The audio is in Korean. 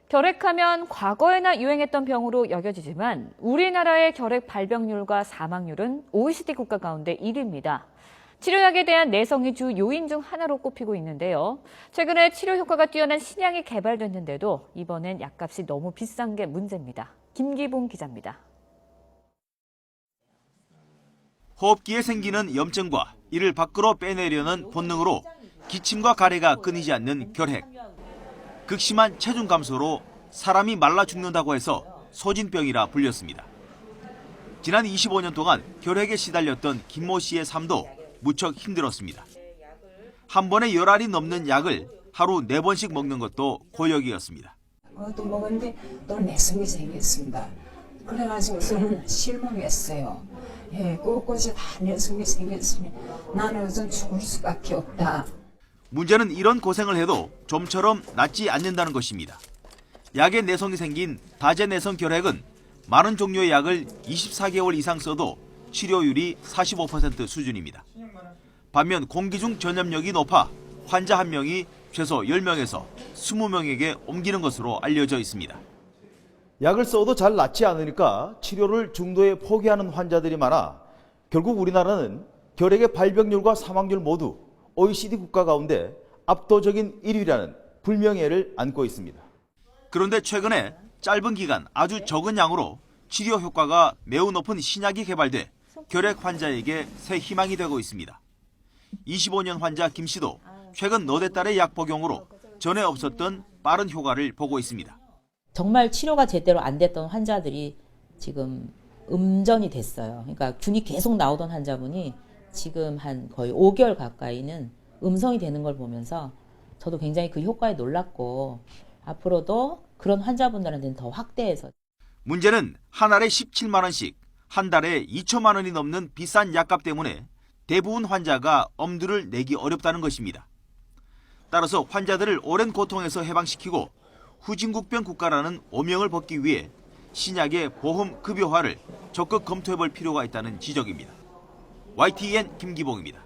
결핵하면 과거에나 유행했던 병으로 여겨지지만 우리나라의 결핵 발병률과 사망률은 OECD 국가 가운데 1위입니다. 치료약에 대한 내성이 주 요인 중 하나로 꼽히고 있는데요. 최근에 치료 효과가 뛰어난 신약이 개발됐는데도 이번엔 약값이 너무 비싼 게 문제입니다. 김기봉 기자입니다. 호흡기에 생기는 염증과 이를 밖으로 빼내려는 본능으로 기침과 가래가 끊이지 않는 결핵. 극심한 체중 감소로 사람이 말라 죽는다고 해서 소진병이라 불렸습니다. 지난 25년 동안 결핵에 시달렸던 김모 씨의 삶도 무척 힘들었습니다. 한 번에 10알이 넘는 약을 하루 4번씩 먹는 것도 고역이었습니다. 또 먹었는데 또 내성이 생겼습니다. 그래가지고 저는 실망했어요. 곳곳에 다 내성이 생겼으니 나는 우선 죽을 수밖에 없다. 문제는 이런 고생을 해도 좀처럼 낫지 않는다는 것입니다. 약에 내성이 생긴 다제내성 결핵은 많은 종류의 약을 24개월 이상 써도 치료율이 45% 수준입니다. 반면 공기 중 전염력이 높아 환자 한 명이 최소 10명에서 20명에게 옮기는 것으로 알려져 있습니다. 약을 써도 잘 낫지 않으니까 치료를 중도에 포기하는 환자들이 많아 결국 우리나라는 결핵의 발병률과 사망률 모두 OECD 국가 가운데 압도적인 1위라는 불명예를 안고 있습니다. 그런데 최근에 짧은 기간 아주 적은 양으로 치료 효과가 매우 높은 신약이 개발돼 결핵 환자에게 새 희망이 되고 있습니다. 25년 환자 김 씨도 최근 너댓 달의 약 복용으로 전에 없었던 빠른 효과를 보고 있습니다. 정말 치료가 제대로 안 됐던 환자들이 지금 음전이 됐어요. 그러니까 균이 계속 나오던 환자분이 지금 한 거의 5개월 가까이는 음성이 되는 걸 보면서 저도 굉장히 그 효과에 놀랐고 앞으로도 그런 환자분들한테는 더 확대해서. 문제는 한 알에 17만 원씩 한 달에 2천만 원이 넘는 비싼 약값 때문에 대부분 환자가 엄두를 내기 어렵다는 것입니다. 따라서 환자들을 오랜 고통에서 해방시키고 후진국병 국가라는 오명을 벗기 위해 신약의 보험 급여화를 적극 검토해볼 필요가 있다는 지적입니다. YTN 김기봉입니다.